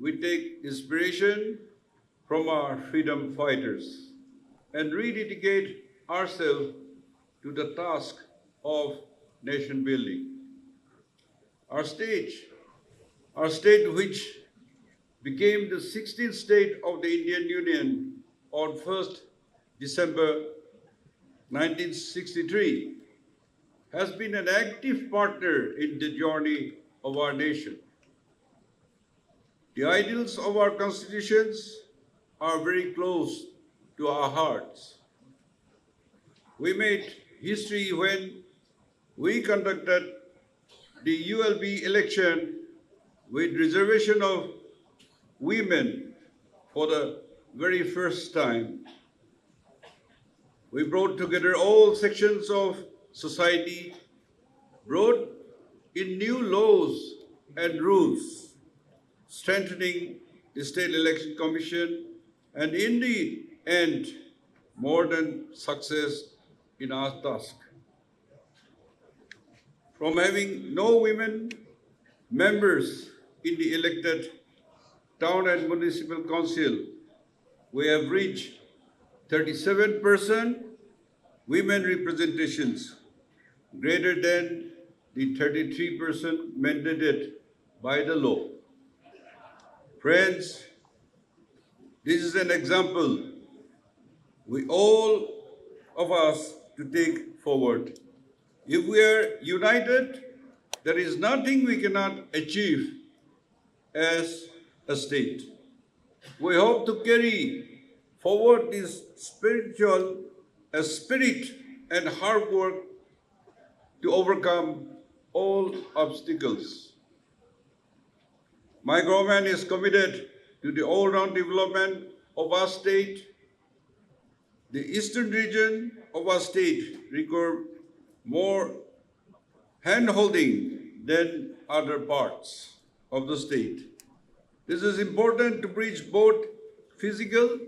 we take inspiration from our freedom fighters and rededicate ourselves to the task of nation building. Our state which became the 16th state of the Indian Union on 1st December 1963, has been an active partner in the journey of our nation. The ideals of our constitutions are very close to our hearts. We made history when we conducted the ULB election with reservation of women for the very first time. We brought together all sections of society, brought in new laws and rules, strengthening the State Election Commission, and in the end, more than success in our task. From having no women members in the elected town and municipal council, we have reached 37% women representations, greater than the 33% mandated by the law. Friends, this is an example we all of us to take forward. If we are united, there is nothing we cannot achieve as a state. We hope to carry forward this spirit and hard work to overcome all obstacles. My government is committed to the all-round development of our state. The eastern region of our state requires more hand-holding than other parts of the state. This is important to bridge both physical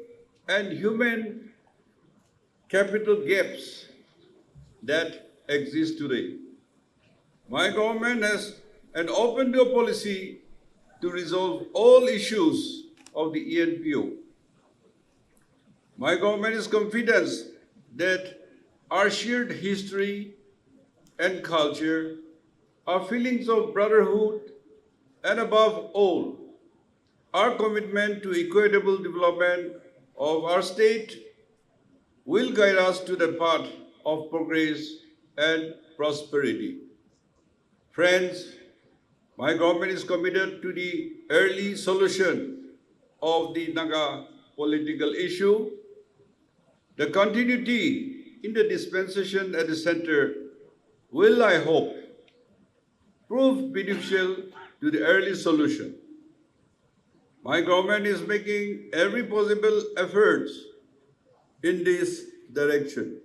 and human capital gaps that exist today. My government has an open-door policy to resolve all issues of the ENPO. My government is confident that our shared history and culture, our feelings of brotherhood, and above all, our commitment to equitable development of our state will guide us to the path of progress and prosperity. Friends, my government is committed to the early solution of the Naga political issue. The continuity in the dispensation at the center will, I hope, prove beneficial to the early solution. My government is making every possible effort in this direction.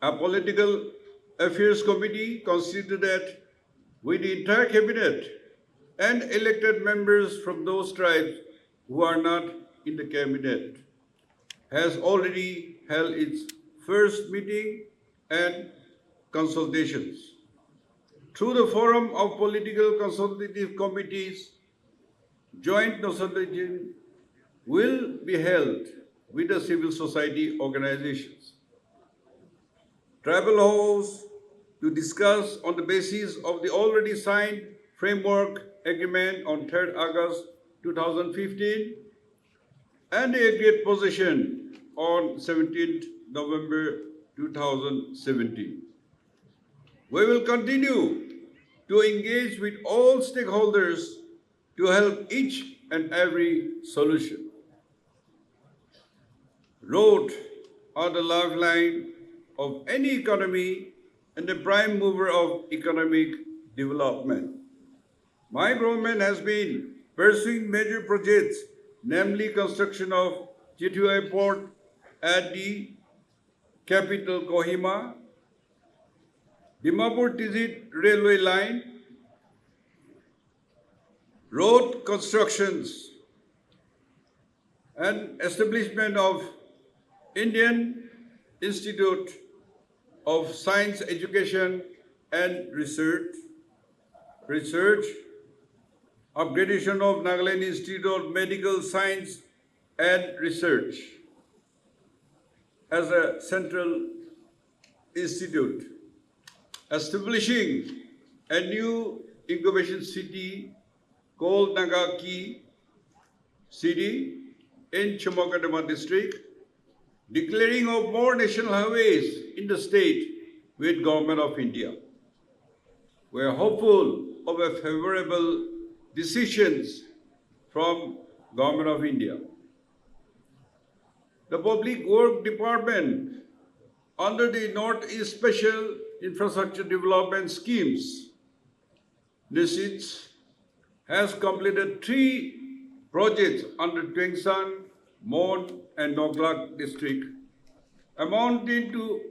A political affairs committee constituted with the entire cabinet and elected members from those tribes who are not in the cabinet has already held its first meeting and consultations. Through the Forum of Political Consultative Committees, joint consultation will be held with the civil society organizations. Tribal halls to discuss on the basis of the already signed framework agreement on 3rd August 2015 and the agreed position on 17th November 2017. We will continue to engage with all stakeholders to help each and every solution. Roads are the lifeline of any economy and the prime mover of economic development. My government has been pursuing major projects, namely construction of Chielie Airport at the capital Kohima, Dimapur-Tizit railway line, road constructions, and establishment of Indian Institute of Science Education and Research, upgradation of Nagaland Institute of Medical Science and Research as a central institute, establishing a new incubation city called Nagaki City in Chimogadama district, declaring of more national highways in the state with Government of India. We are hopeful of a favorable decisions from Government of India. The Public Work Department under the Northeast Special Infrastructure Development Schemes, NISITS, has completed 3 projects under Tengsan, Mon and Noglak district, amounting to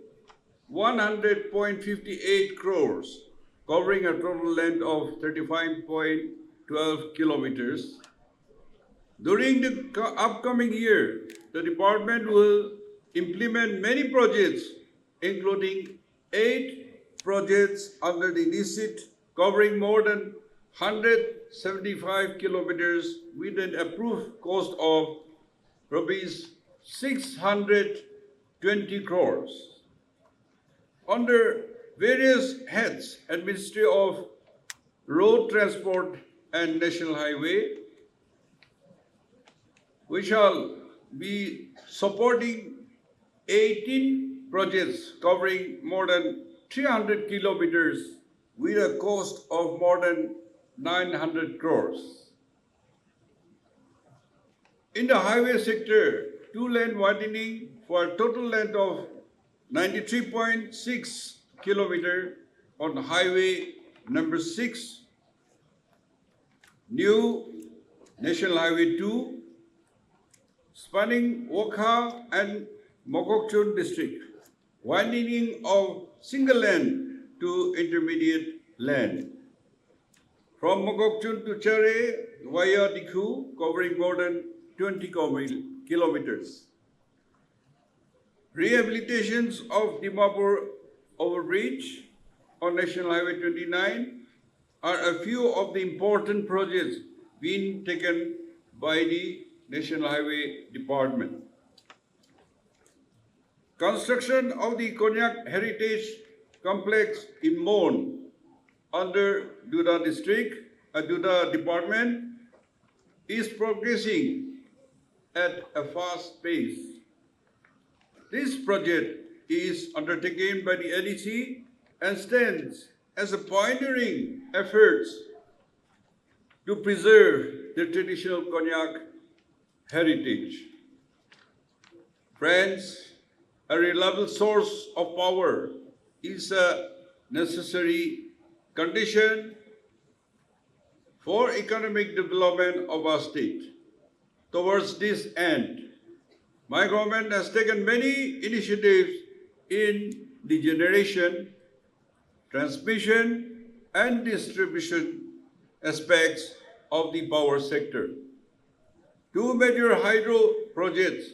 100.58 crores, covering a total length of 35.12 kilometers. During the upcoming year, the department will implement many projects, including 8 projects under the NISIT, covering more than 175 kilometers with an approved cost of rupees 620 crores. Under various heads and Ministry of Road Transport and National Highway, we shall be supporting 18 projects covering more than 300 kilometers with a cost of more than 900 crores. In the highway sector, 2-lane widening for a total length of 93.6 kilometers on Highway number 6, new National Highway 2, spanning Wokha and Mokokchung district, widening of single lane to intermediate lane. From Mokokchung to Chare via Dikhu, covering more than 20 kilometers. Rehabilitations of Dimapur Overbridge on National Highway 29 are a few of the important projects being taken by the National Highway Department. Construction of the Konyak Heritage Complex in Mon under Duda District, Duda Department, is progressing at a fast pace. This project is undertaken by the NEC and stands as a pioneering effort to preserve the traditional Konyak heritage. Friends, a reliable source of power is a necessary condition for economic development of our state. Towards this end, my government has taken many initiatives in the generation, transmission, and distribution aspects of the power sector. 2 major hydro projects,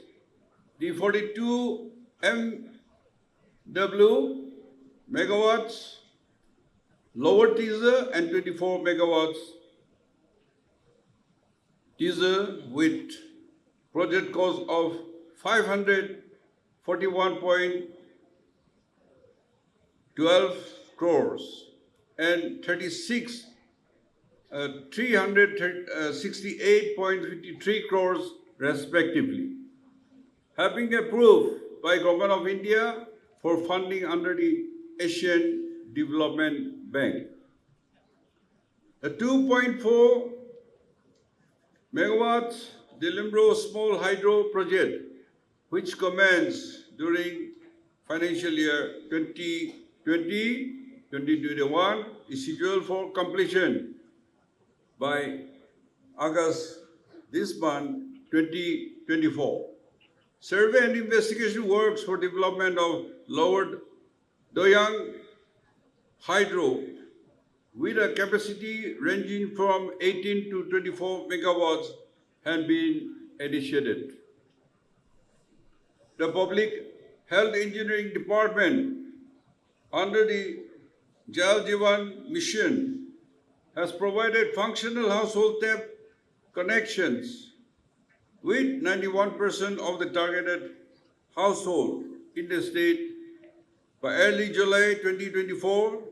the 42 MW megawatts Lower teaser and 24 megawatts teaser with project cost of 541.12 crores and 368.53 crores respectively, have been approved by Government of India for funding under the Asian Development Bank. The 2.4 megawatts Delimbro Small Hydro Project, which commenced during financial year 2020-2021, is scheduled for completion by August this month, 2024. Survey and investigation works for development of Lower Doyang Hydro with a capacity ranging from 18 to 24 megawatts have been initiated. The Public Health Engineering Department under the Jal Jeevan Mission has provided functional household tap connections with 91% of the targeted household in the state by early July 2024.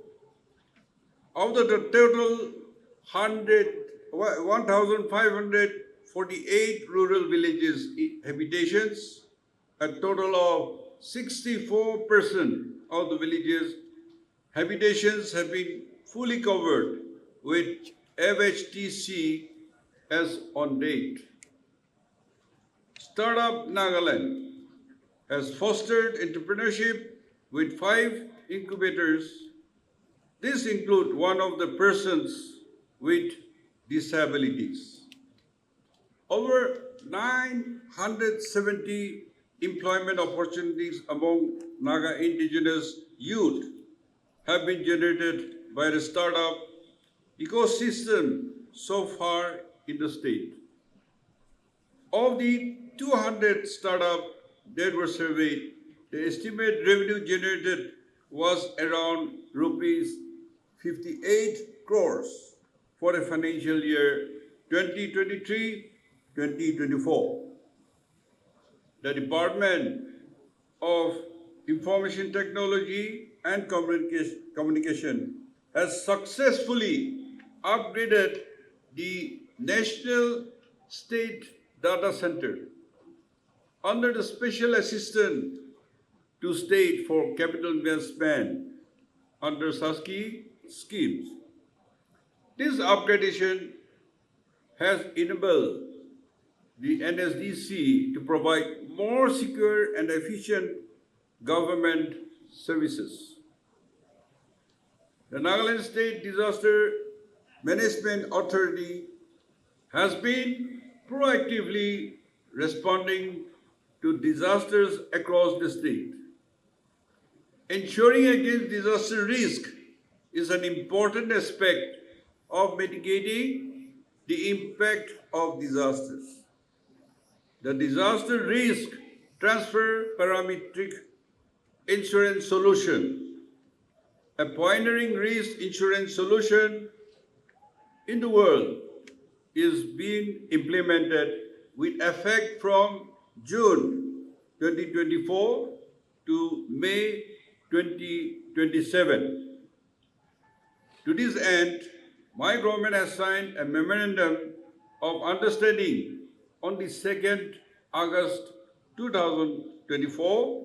Of the total 1,548 rural villages habitations, a total of 64% of the villages habitations have been fully covered with FHTC as on date. Startup Nagaland has fostered entrepreneurship with 5 incubators. This includes one of the persons with disabilities. Over 970 employment opportunities among Naga indigenous youth have been generated by the startup ecosystem so far in the state. Of the 200 startups that were surveyed, the estimated revenue generated was around rupees 58 crores for the financial year 2023-2024. The Department of Information Technology and Communication has successfully upgraded the National State Data Center under the Special Assistant to State for Capital Investment under SASKI schemes. This upgradation has enabled the NSDC to provide more secure and efficient government services. The Nagaland State Disaster Management Authority has been proactively responding to disasters across the state. Ensuring against disaster risk is an important aspect of mitigating the impact of disasters. The disaster risk transfer parametric insurance solution, a pioneering risk insurance solution in the world, is being implemented with effect from June 2024 to May 2027. To this end, my government has signed a memorandum of understanding on the 2nd August 2024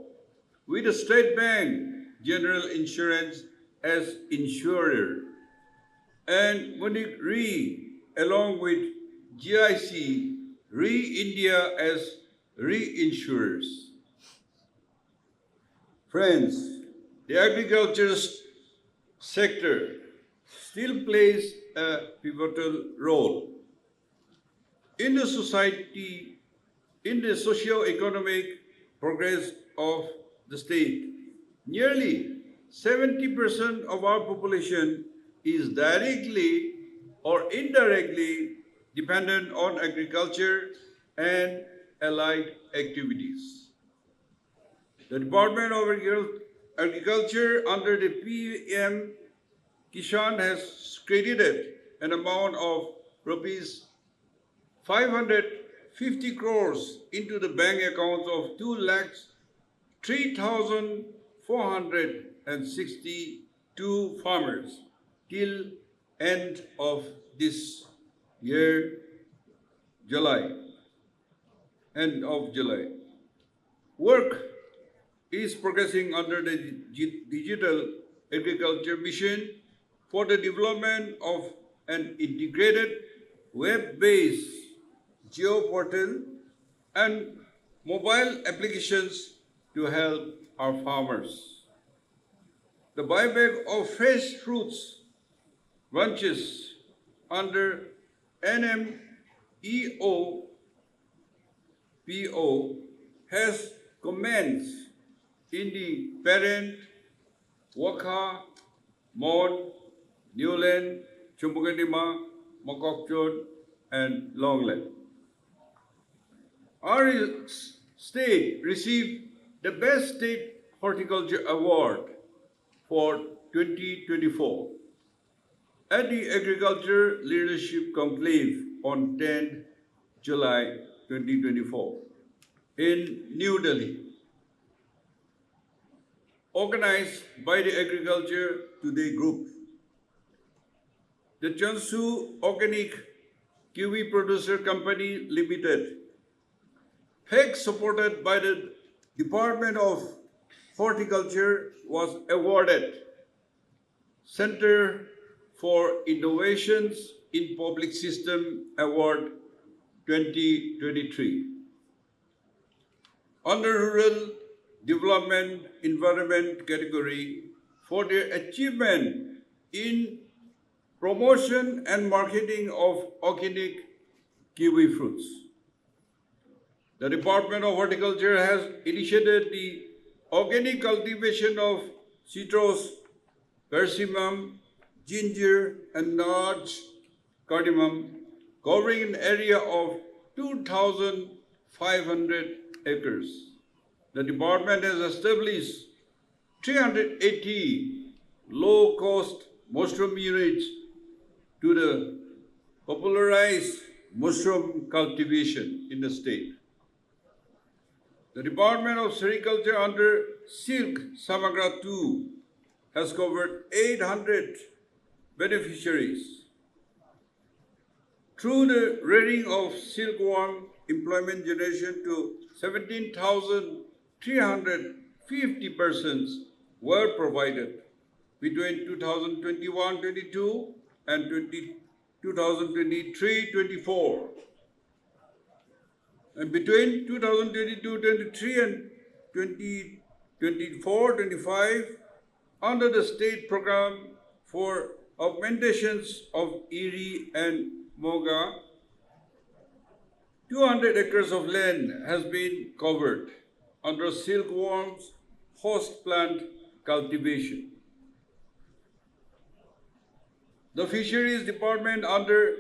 with the State Bank General Insurance as insurer and Munich Re along with GIC Re India as reinsurers. Friends, the agriculture sector still plays a pivotal role in the society, in the socio-economic progress of the state. Nearly 70% of our population is directly or indirectly dependent on agriculture and allied activities. The Department of Agriculture under the PM Kishan has credited an amount of rupees 550 crores into the bank accounts of 2,03,462 farmers till end of this year, end of July. Work is progressing under the Digital Agriculture Mission for the development of an integrated web-based geo-portal and mobile applications to help our farmers. The buyback of fresh fruits bunches under NMEO PO has commenced in the Parent, Wakha, Mon, Newland, Chumbukadima, Mokokchod, and Longland. Our state received the Best State Horticulture Award for 2024 at the Agriculture Leadership Conclave on 10 July 2024 in New Delhi, organized by the Agriculture Today Group. The Jiangsu Organic Kiwi Producer Company Limited, PEG supported by the Department of Horticulture, was awarded Center for Innovations in Public System Award 2023. Under Rural Development Environment category for their achievement in promotion and marketing of organic kiwi fruits. The Department of Horticulture has initiated the organic cultivation of citrus, persimmon, ginger, and large cardamom, covering an area of 2,500 acres. The department has established 380 low-cost mushroom units to popularize mushroom cultivation in the state. The Department of Sericulture under Silk Samagra 2 has covered 800 beneficiaries. Through the rearing of silkworm, employment generation to 17,350 persons were provided between 2021-22 and 2023-24. And between 2022-23 and 2024-25, under the state program for augmentations of Eri and Moga, 200 acres of land has been covered under silkworms host plant cultivation. The Fisheries Department under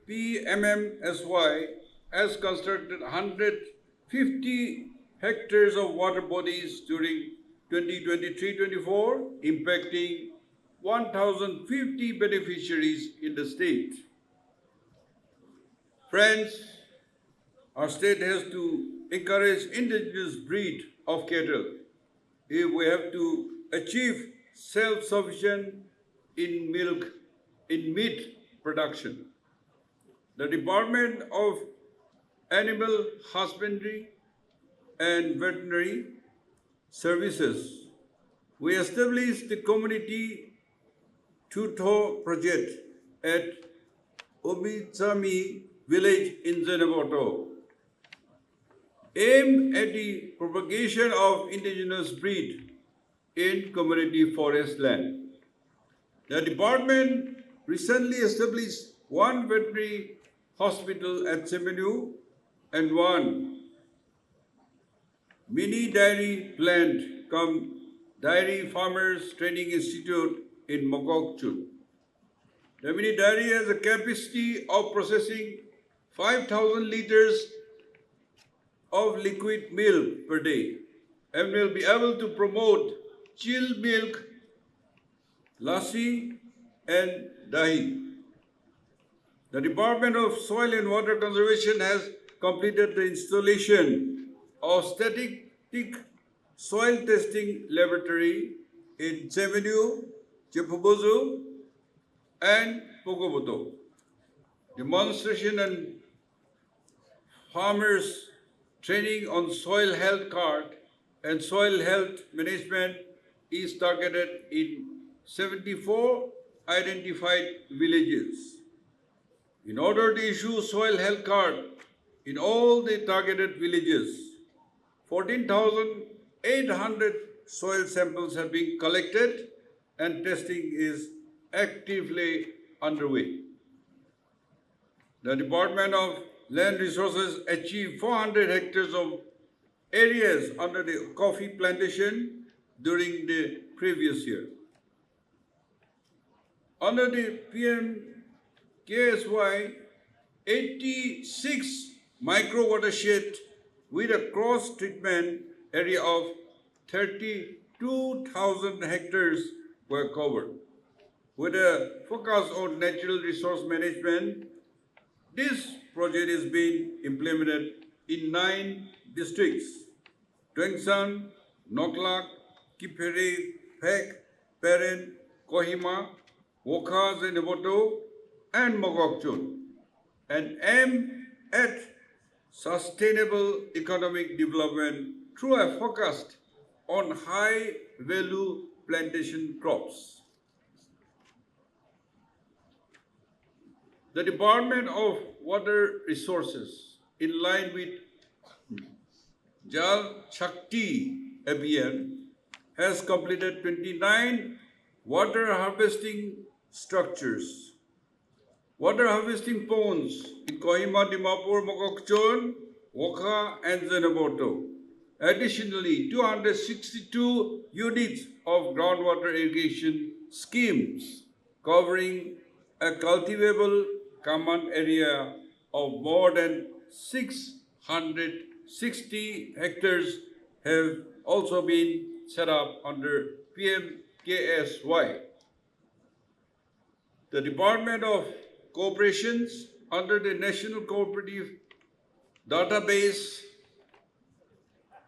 PMMSY has constructed 150 hectares of water bodies during 2023-24, impacting 1,050 beneficiaries in the state. Friends, our state has to encourage indigenous breed of cattle if we have to achieve self-sufficient in meat production. The Department of Animal Husbandry and Veterinary Services, we established the community tutor project at Omitsami village in Zenaboto, aimed at the propagation of indigenous breed in community forest land. The department recently established one veterinary hospital at Semenu and one mini dairy plant cum dairy farmers training institute in Mokokchung. The mini dairy has a capacity of processing 5,000 liters of liquid milk per day and will be able to promote chilled milk, lassi, and dahi. The Department of Soil and Water Conservation has completed the installation of static soil testing laboratory in Semenu, Chepubozu, and Pogoboto. Demonstration and farmers training on soil health card and soil health management is targeted in 74 identified villages. In order to issue soil health card in all the targeted villages, 14,800 soil samples have been collected and testing is actively underway. The Department of Land Resources achieved 400 hectares of areas under the coffee plantation during the previous year. Under the PMKSY, 86 micro watershed with a cross treatment area of 32,000 hectares were covered. With a focus on natural resource management, this project is being implemented in 9 districts: Tongsan, Noklak, Kipere, Phek, Peren, Kohima, Wokhas and Iboto, and Mogokchung, and aim at sustainable economic development through a focus on high-value plantation crops. The Department of Water Resources, in line with Jal Shakti Abhiyan, has completed 29 water harvesting structures, water harvesting ponds in Kohima, Dimapur, Mokokchung, Wokha, and Zenaboto. Additionally, 262 units of groundwater irrigation schemes covering a cultivable common area of more than 660 hectares have also been set up under PMKSY. The Department of Cooperations under the National Cooperative Database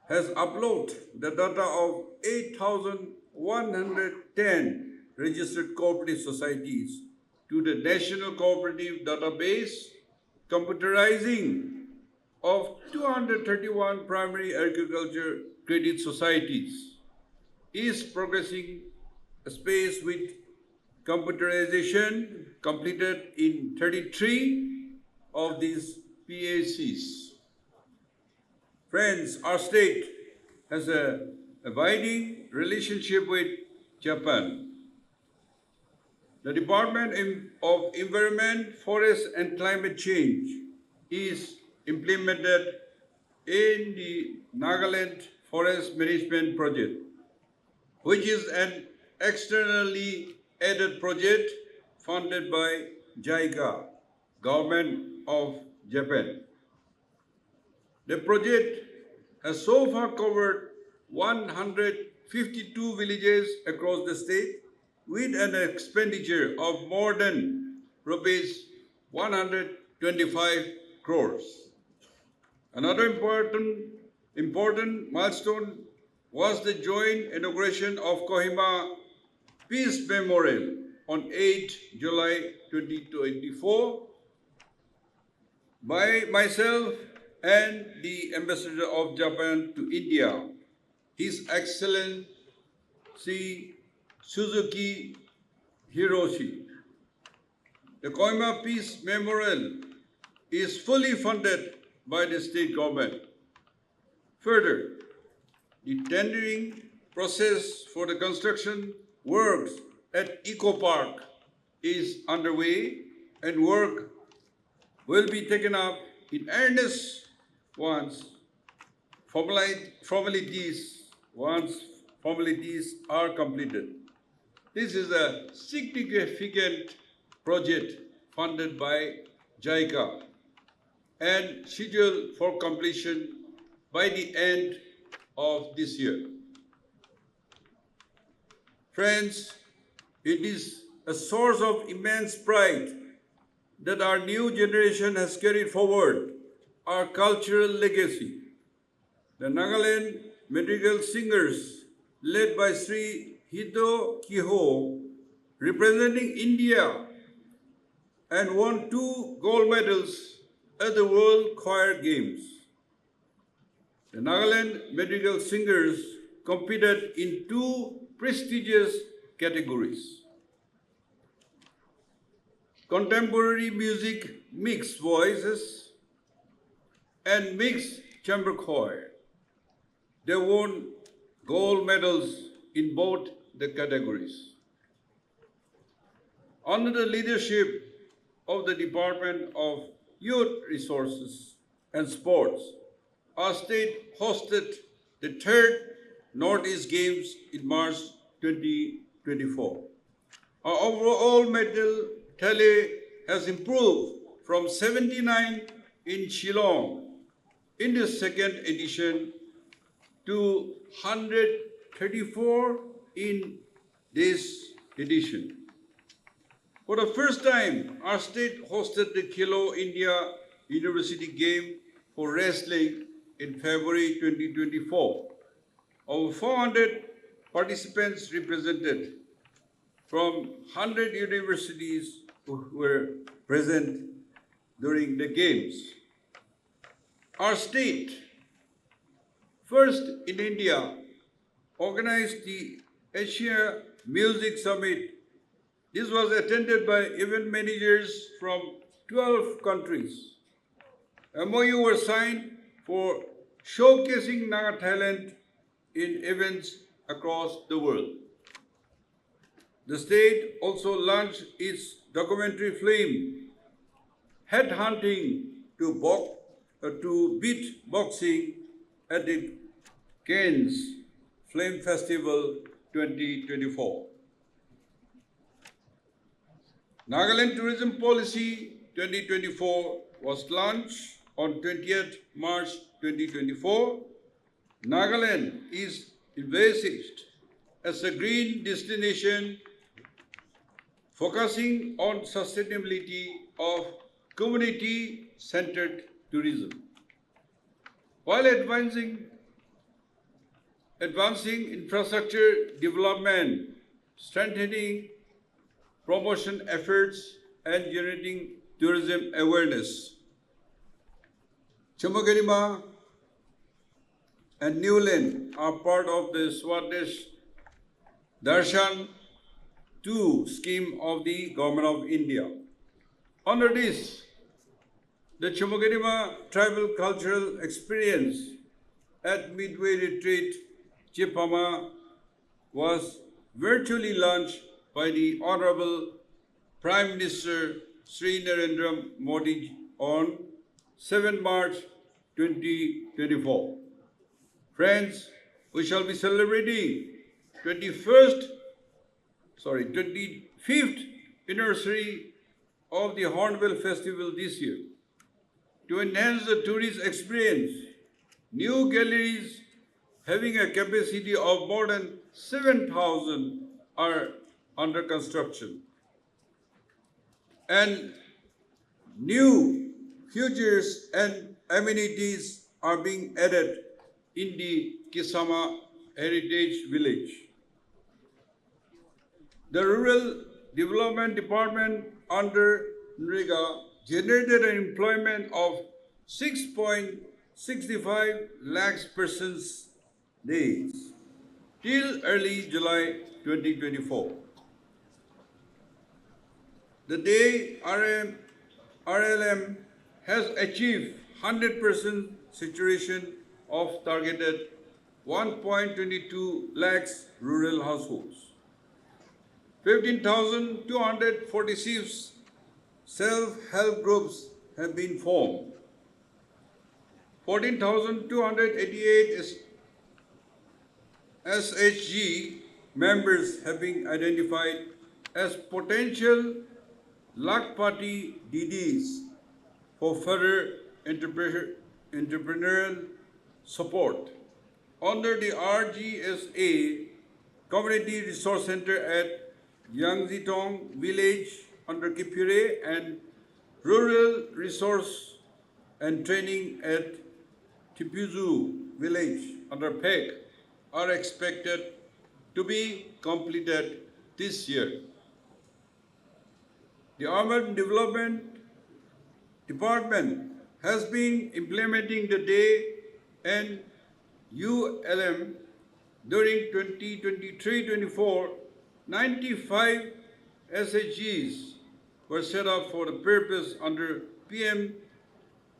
has uploaded the data of 8,110 registered cooperative societies to the National Cooperative Database, computerizing of 231 primary agriculture credit societies is progressing space with computerization completed in 33 of these PACs. Friends, our state has an abiding relationship with Japan. The Department of Environment, Forest and Climate Change is implemented in the Nagaland Forest Management Project, which is an externally aided project funded by JICA, Government of Japan. The project has so far covered 152 villages across the state with an expenditure of more than rupees 125 crores. Another important milestone was the joint inauguration of Kohima Peace Memorial on 8 July 2024 by myself and the Ambassador of Japan to India, His Excellency Suzuki Hiroshi. The Kohima Peace Memorial is fully funded by the state government. Further, the tendering process for the construction works at Eco Park is underway, and work will be taken up in earnest once formalities are completed. This is a significant project funded by JICA and scheduled for completion by the end of this year. Friends, it is a source of immense pride that our new generation has carried forward our cultural legacy. The Nagaland Madrigal Singers, led by Sri Hito Kiho, representing India, and won 2 gold medals at the World Choir Games. The Nagaland Madrigal Singers competed in 2 prestigious categories: contemporary music mixed voices and mixed chamber choir. They won gold medals in both the categories. Under the leadership of the Department of Youth Resources and Sports, our state hosted the 3rd Northeast Games in March 2024. Our overall medal tally has improved from 79 in Shillong in the 2nd edition to 134 in this edition. For the first time, our state hosted the Khelo India University Game for wrestling in February 2024. Over 400 participants represented from 100 universities who were present during the Games. Our state, first in India, organized the Asia Music Summit. This was attended by event managers from 12 countries. MOU were signed for showcasing Naga talent in events across the world. The state also launched its documentary film, Headhunting to Beat Boxing at the Cannes Film Festival 2024. Nagaland Tourism Policy 2024 was launched on 20th March 2024. Nagaland is envisaged as a green destination focusing on sustainability of community-centered tourism. While advancing infrastructure development, strengthening promotion efforts, and generating tourism awareness. Kohima and Newland are part of the Swadesh Darshan 2 scheme of the Government of India. Under this, the Kohima Tribal Cultural Experience at Midway Retreat, Chipama, was virtually launched by the Honorable Prime Minister Sri Narendra Modi on 7 March 2024. Friends, we shall be celebrating 25th anniversary of the Hornbill Festival this year. To enhance the tourist experience, new galleries having a capacity of more than 7,000 are under construction. And new features and amenities are being added in the Kisama Heritage Village. The Rural Development Department under NREGA generated an employment of 6.65 lakhs persons days till early July 2024. The day RLM has achieved 100% saturation of targeted 1.22 lakhs rural households. 15,246 self-help groups have been formed. 14,288 SHG members have been identified as potential Lakpati DDs for further entrepreneurial support. Under the RGSA Community Resource Center at Yangzitong Village under Kipure and Rural Resource and Training at Tipuzu Village under PEG are expected to be completed this year. The Urban Development Department has been implementing the day and ULM during 2023-24. 95 SHGs were set up for the purpose under PM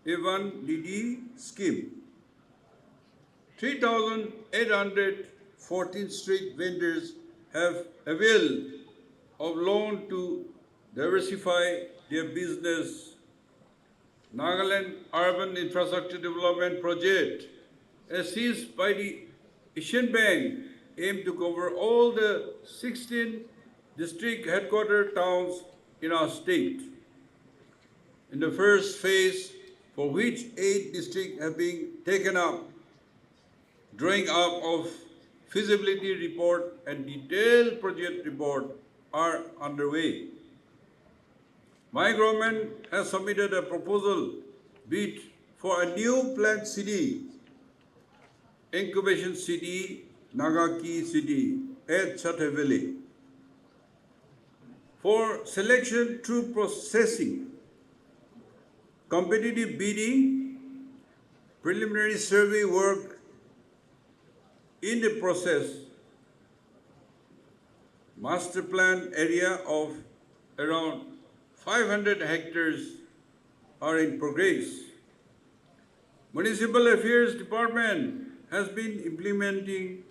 A1DD scheme. 3,814 street vendors have availed of loan to diversify their business. Nagaland Urban Infrastructure Development Project, assisted by the Asian Bank, aim to cover all the 16 district headquarter towns in our state. In the first phase, for which 8 districts have been taken up, drawing up of feasibility report and detailed project report are underway. My government has submitted a proposal bid for a new planned city, incubation city, Nagaki city at Chataveli, for selection through processing, competitive bidding, preliminary survey work in the process, master plan area of around 500 hectares are in progress. Municipal Affairs Department has been implementing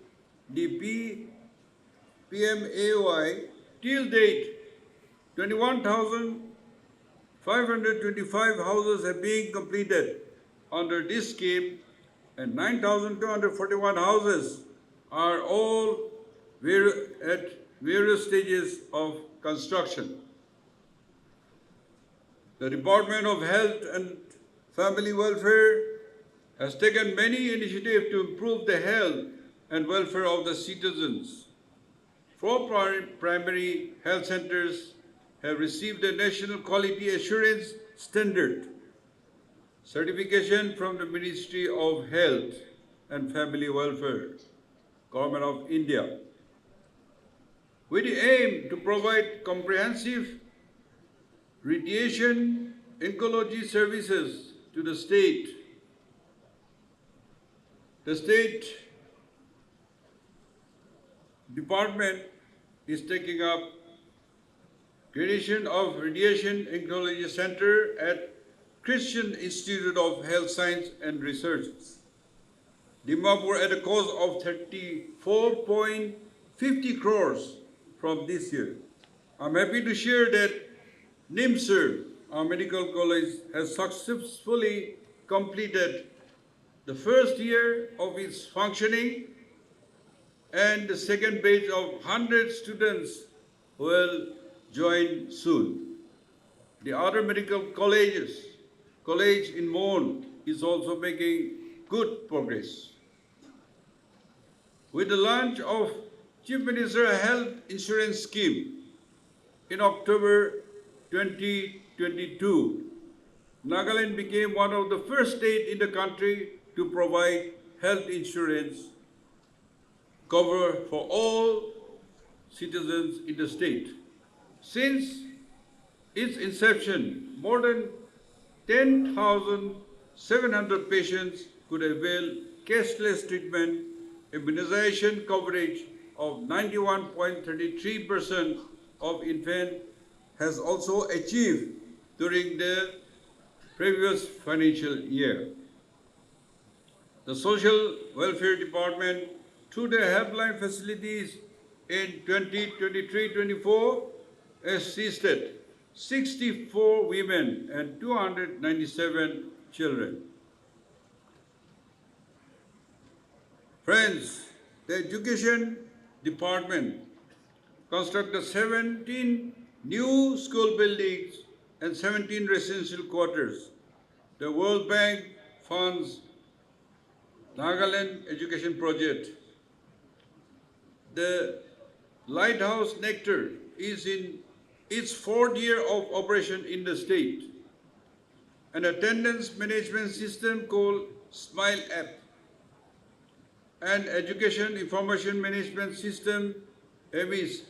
the PMAY till date. 21,525 houses have been completed under this scheme, and 9,241 houses are all at various stages of construction. The Department of Health and Family Welfare has taken many initiatives to improve the health and welfare of the citizens. 4 primary health centers have received the National Quality Assurance Standard certification from the Ministry of Health and Family Welfare, Government of India, with the aim to provide comprehensive radiation oncology services to the state. The State Department is taking up creation of Radiation Oncology Center at Christian Institute of Health Science and Research, Dimapur, at a cost of 34.50 crores from this year. I'm happy to share that NIMSR, our medical college, has successfully completed the first year of its functioning, and the second batch of 100 students will join soon. The other medical college in Mon is also making good progress. With the launch of Chief Minister's Health Insurance Scheme in October 2022, Nagaland became one of the first states in the country to provide health insurance cover for all citizens in the state. Since its inception, more than 10,700 patients could avail cashless treatment. Immunization coverage of 91.33% of infants has also achieved during the previous financial year. The Social Welfare Department, through their helpline facilities in 2023-24, assisted 64 women and 297 children. Friends, the Education Department constructed 17 new school buildings and 17 residential quarters. The World Bank funds Nagaland Education Project. The Lighthouse Nectar is in its 4th year of operation in the state. An attendance management system called Smile App and Education Information Management System is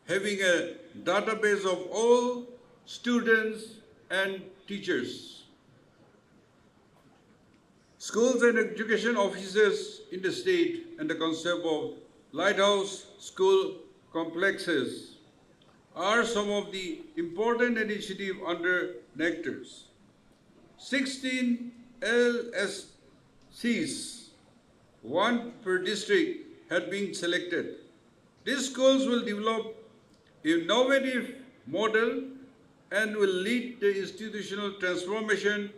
having a database of all students and teachers. Schools and education officers in the state and the concept of lighthouse school complexes are some of the important initiatives under NECTARS. 16 LSCs, 1 per district, had been selected. These schools will develop innovative model and will lead the institutional transformation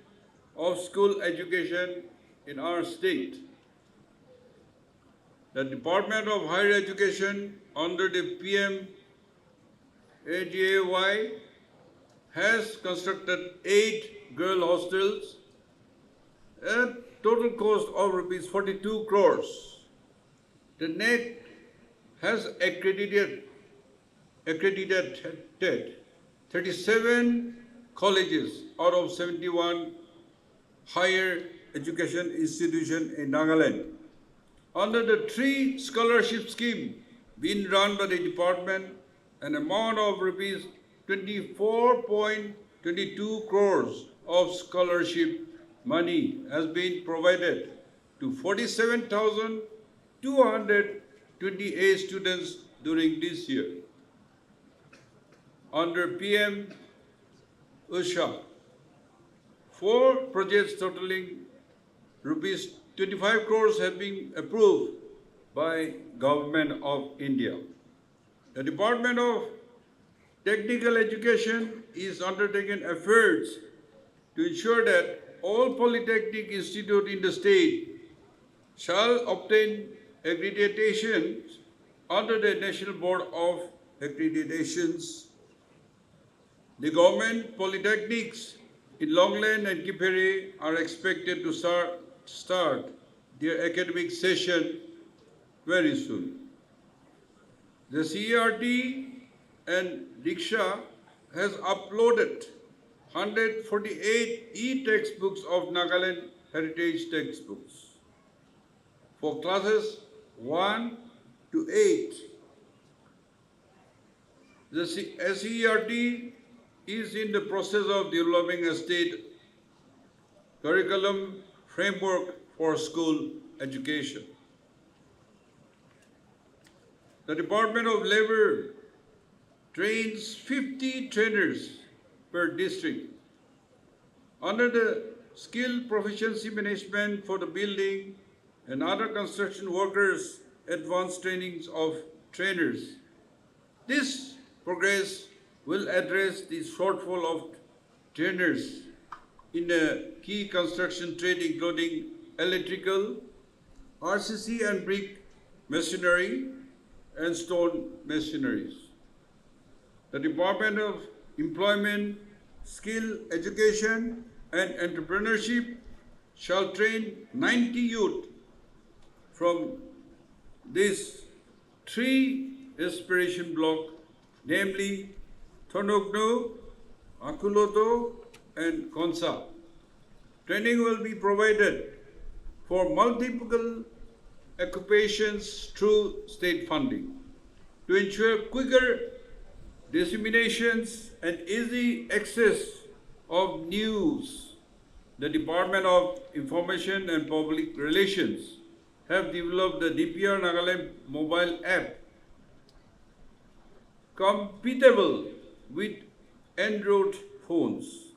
of school education in our state. The Department of Higher Education under the PMAGAY has constructed 8 girl hostels at total cost of rupees 42 crores. The NEC has accredited 37 colleges out of 71 higher education institutions in Nagaland. Under the 3 scholarship scheme being run by the department, an amount of rupees 24.22 crores of scholarship money has been provided to 47,228 students during this year. Under PM Usha, 4 projects totaling rupees 25 crores have been approved by Government of India. The Department of Technical Education is undertaking efforts to ensure that all polytechnic institutes in the state shall obtain accreditation under the National Board of Accreditations. The government polytechnics in Longland and Kipere are expected to start their academic session very soon. The CRT and Diksha has uploaded 148 e-textbooks of Nagaland heritage textbooks for classes 1 to 8. The SERT is in the process of developing a state curriculum framework for school education. The Department of Labor trains 50 trainers per district. Under the Skill Proficiency Management for the building and other construction workers, advanced trainings of trainers. This progress will address the shortfall of trainers in a key construction trade including electrical, RCC and brick masonry, and stone masonries. The Department of Employment, Skill Education and Entrepreneurship shall train 90 youth from this 3 aspiration block, namely Thonogno, Akuloto and Konsa. Training will be provided for multiple occupations through state funding to ensure quicker disseminations and easy access of news. The Department of Information and Public Relations have developed the DPR Nagaland mobile app compatible with Android phones.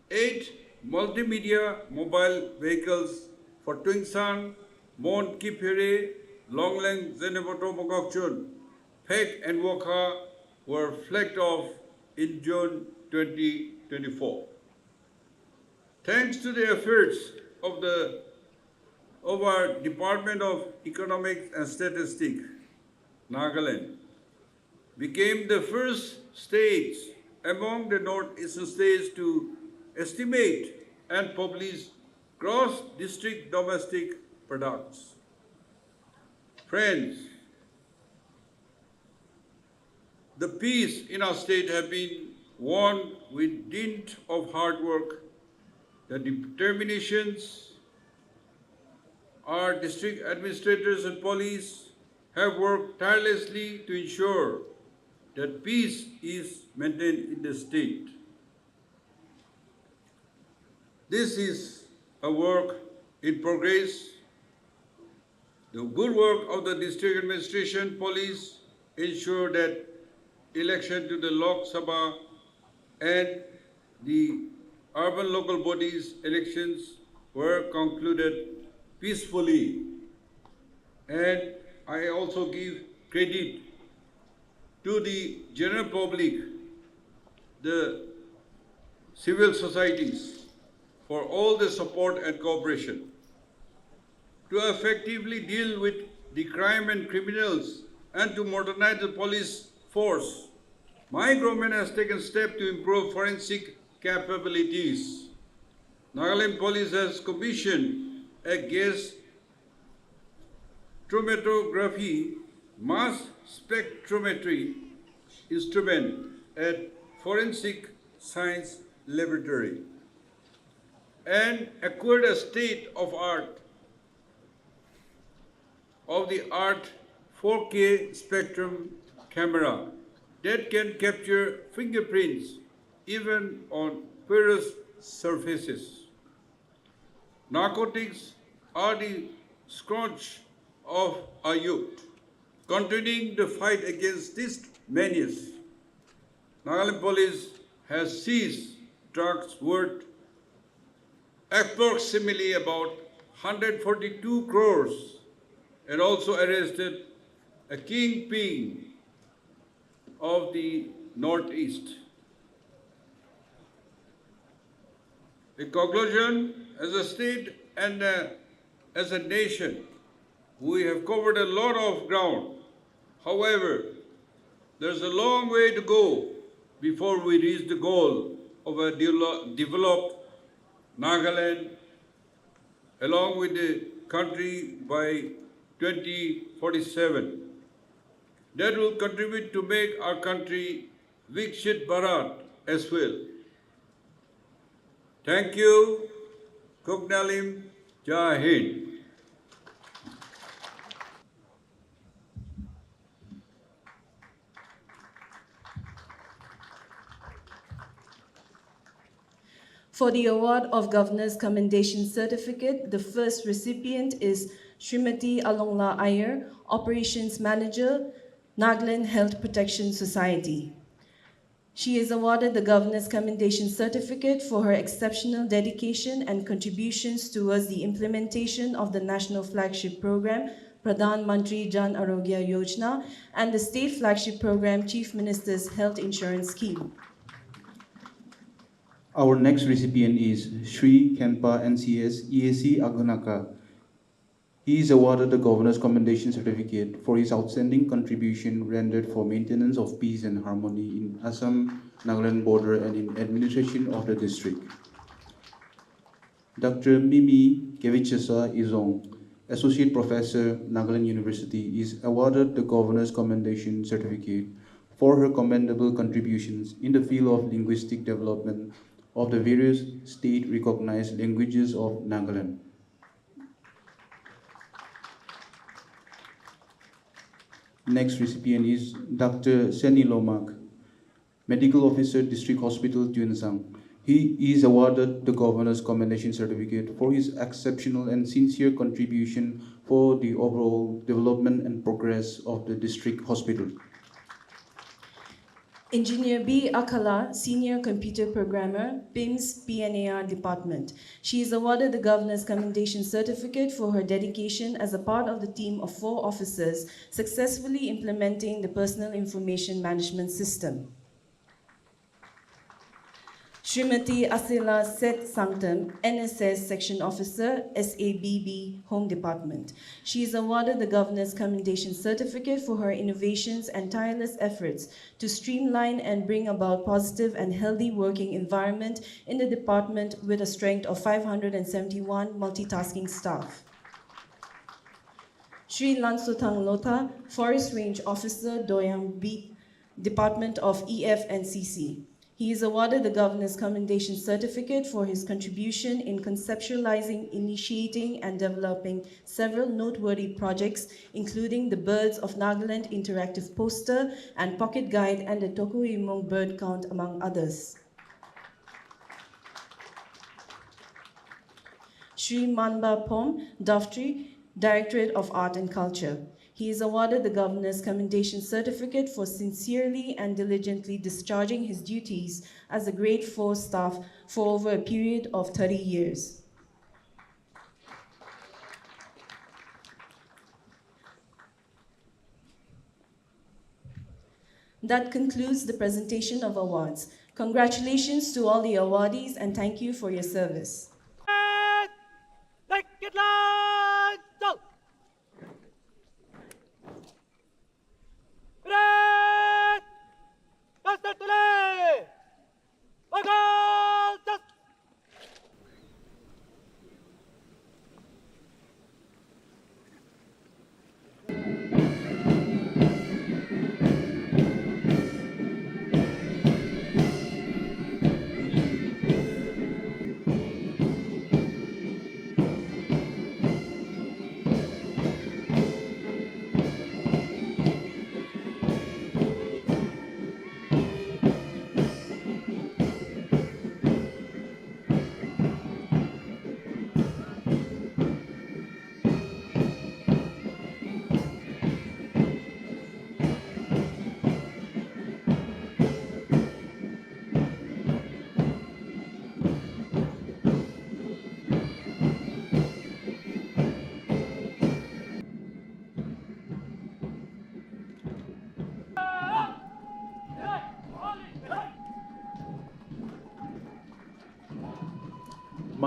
8 multimedia mobile vehicles for Twingsang, Mount Kipere, Longlang, Zenevoto Mokokchun, Pek and Wokha were flagged off in June 2024. Thanks to the efforts of our Department of Economics and Statistics, Nagaland became the first state among the northeastern states to estimate and publish gross district domestic products. Friends, the peace in our state have been won with dint of hard work. The determinations our district administrators and police have worked tirelessly to ensure that peace is maintained in the state. This is a work in progress. The good work of the district administration police ensure that election to the Lok Sabha and the urban local bodies elections were concluded peacefully. And I also give credit to the general public, the civil societies, for all the support and cooperation. To effectively deal with the crime and criminals and to modernize the police force, my government has taken steps to improve forensic capabilities. Nagaland Police has commissioned a gas chromatography mass spectrometry instrument at Forensic Science Laboratory and acquired a state-of-art of the art 4K spectrum camera that can capture fingerprints even on porous surfaces. Narcotics are the scourge of our youth. Continuing the fight against this menace, Nagaland Police has seized drugs worth approximately about 142 crores and also arrested a kingpin of the Northeast. In conclusion, as a state and as a nation, we have covered a lot of ground. However, there's a long way to go before we reach the goal of a developed Nagaland along with the country by 2047. That will contribute to make our country Vikshit Bharat as well. Thank you. Kuknalim Jai Hind. For the award of Governor's Commendation Certificate, the first recipient is Srimati Alongla Iyer, Operations Manager, Nagaland Health Protection Society. She is awarded the Governor's Commendation Certificate for her exceptional dedication and contributions towards the implementation of the national flagship program, Pradhan Mantri Jan Arogya Yojana, and the state flagship program, Chief Minister's Health Insurance Scheme. Our next recipient is Sri Kenpa NCS EAC Agunaka. He is awarded the Governor's Commendation Certificate for his outstanding contribution rendered for maintenance of peace and harmony in Assam-Nagaland border and in administration of the district. Dr. Mimi Kevichasa Izong, Associate Professor, Nagaland University, is awarded the Governor's Commendation Certificate for her commendable contributions in the field of linguistic development of the various state-recognized languages of Nagaland. Next recipient is Dr. Seni Lomak, Medical Officer, District Hospital, Tuensang. He is awarded the Governor's Commendation Certificate for his exceptional and sincere contribution for the overall development and progress of the district hospital. Engineer B. Akala, Senior Computer Programmer, PIMS PNAR Department. She is awarded the Governor's Commendation Certificate for her dedication as a part of the team of 4 officers successfully implementing the Personal Information Management System. Srimati Asila Seth Sanctum, NSS Section Officer, SABB Home Department. She is awarded the Governor's Commendation Certificate for her innovations and tireless efforts to streamline and bring about positive and healthy working environment in the department with a strength of 571 multitasking staff. Sri Lansotang Lota, Forest Range Officer, Doyang Beat, Department of EFNCC. He is awarded the Governor's Commendation Certificate for his contribution in conceptualizing, initiating, and developing several noteworthy projects, including the Birds of Nagaland interactive poster and pocket guide and the Tokuimong bird count, among others. Sri Manba Pom Daftri, Directorate of Art and Culture. He is awarded the Governor's Commendation Certificate for sincerely and diligently discharging his duties as a Grade 4 staff for over a period of 30 years. That concludes the presentation of awards. Congratulations to all the awardees and thank you for your service.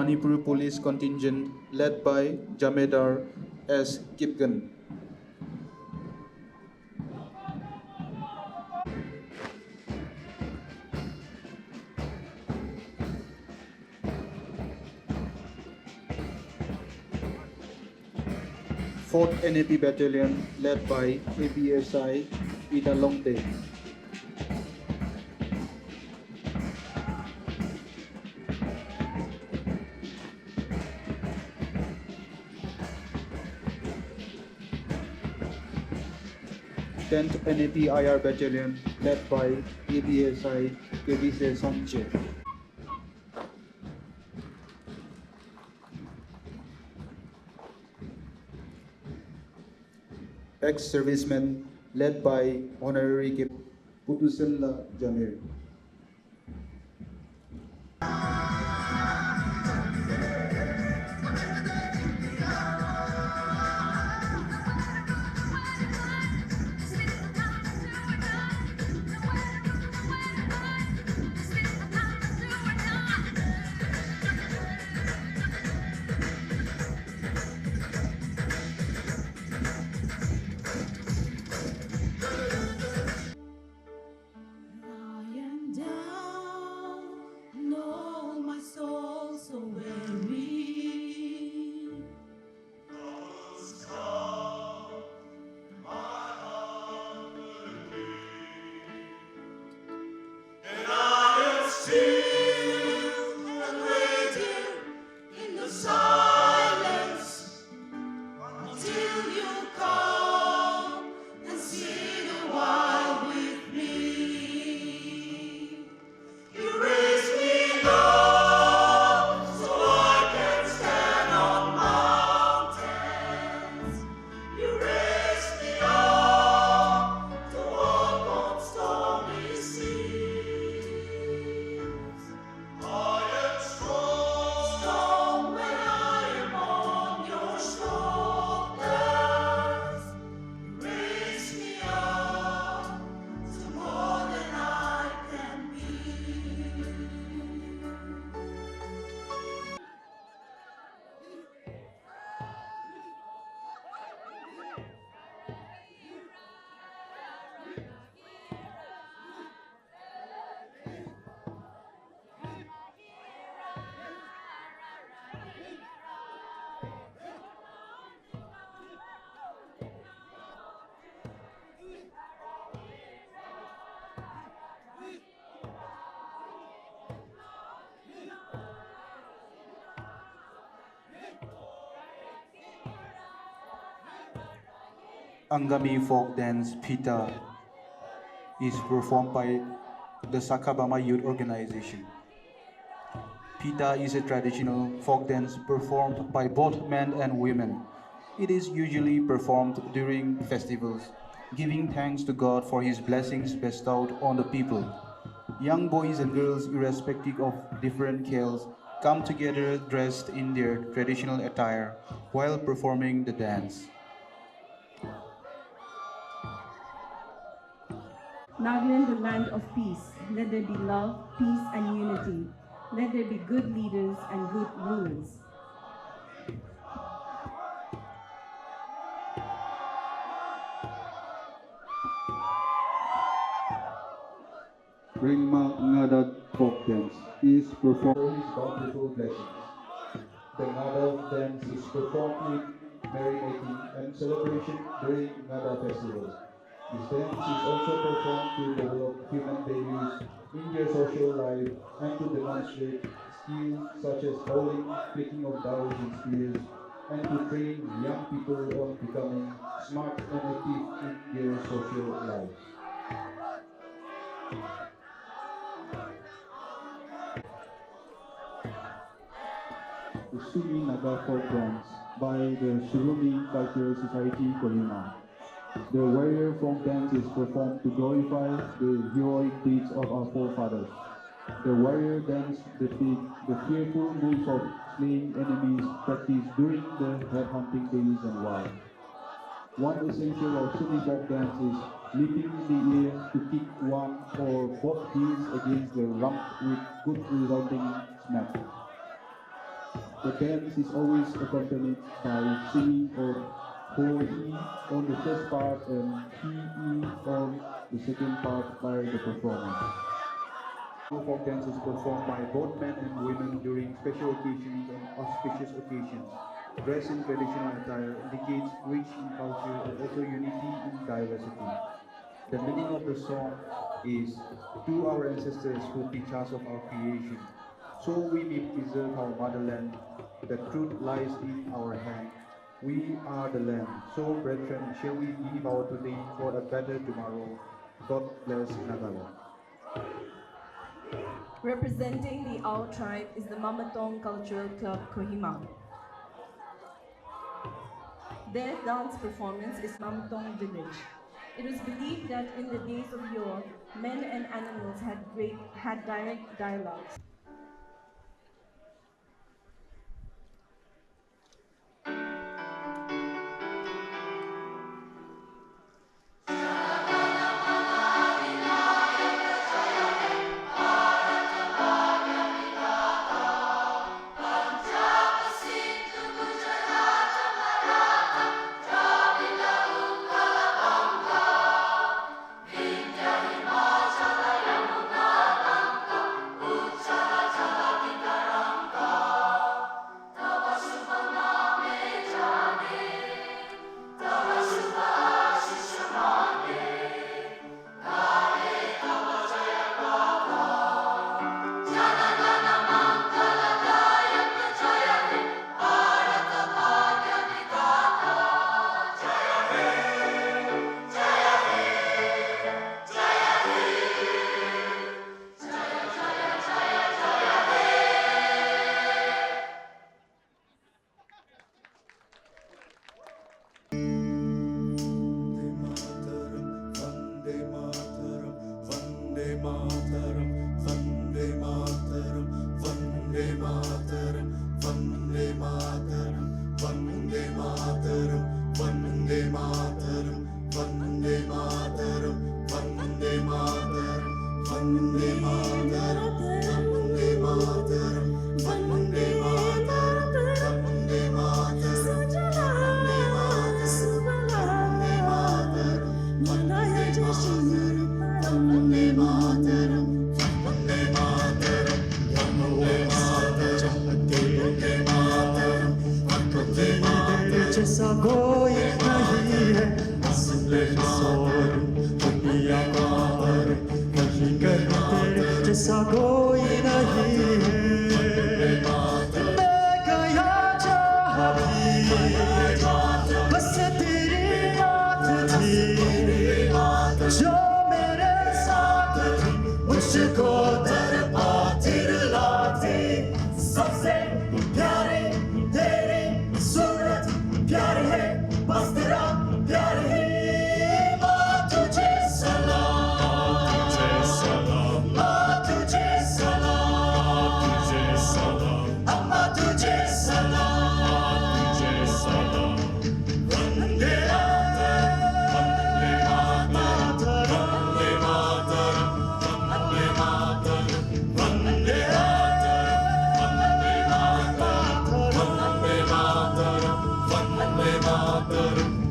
Manipur Police Contingent led by Jamedar S. Kipgan. Fourth NAP Battalion led by APSI Ida Longte. 10th NAP IR Battalion led by ABSI Kevise Sanche. Ex-servicemen led by Honorary Captain Putusella Jamir. Angami folk dance Pita is performed by the Sakabama Youth Organization. Pita is a traditional folk dance performed by both men and women. It is usually performed during festivals, giving thanks to God for His blessings bestowed on the people. Young boys and girls, irrespective of different khels, come together dressed in their traditional attire while performing the dance. Nagaland, the land of peace. Let there be love, peace, and unity. Let there be good leaders and good rulers. Ringma Ngada folk dance is performed with bountiful blessings. The Ngada dance is performed with merrymaking and celebration during Ngada festival. This dance is also performed to develop human values in their social life and to demonstrate skills such as bowling, flicking of dowels and spears, and to train young people on becoming smart and active in their social life. The Sumi Naga folk dance by the Shirumi Cultural Society Kohima. The warrior folk dance is performed to glorify the heroic deeds of our forefathers. The warrior dance depicts the fearful moves of slaying enemies practiced during the headhunting days and war. One essential of Sumi folk dance is leaping in the air to kick one or both heels against the rump with good resulting smack. The dance is always accompanied by singing of Kohima on the first part and Chielie on the second part by the performer. Folk dance is performed by both men and women during special occasions and auspicious occasions. Dress in traditional attire indicates rich in culture and also unity in diversity. The meaning of the song is to our ancestors who teach us of our creation, so we may preserve our motherland. The truth lies in our hand. We are the land. So, brethren, shall we give our today for a better tomorrow? God bless Nagaland. Representing the Ao tribe is the Mamatong Cultural Club Kohima. Their dance performance is Mamatong Village. It was believed that in the days of yore, men and animals had direct dialogues. जैसा कोई नहीं है असली सोर दुनिया का पर कहीं कहीं तेरे जैसा कोई नहीं है मैं गया जहाँ भी बस तेरी बात थी जो मेरे साथ थी मुझको दर पातिर लाती सबसे प्यारी तेरी सूरत प्यारी है बस तेरा प्यार ही माँ तुझे सलाम माँ तुझे सलाम अम्मा तुझे सलाम वंदे मातरम वंदे मातरम वंदे मातरम वंदे मातरम वंदे मातरम वंदे मातरम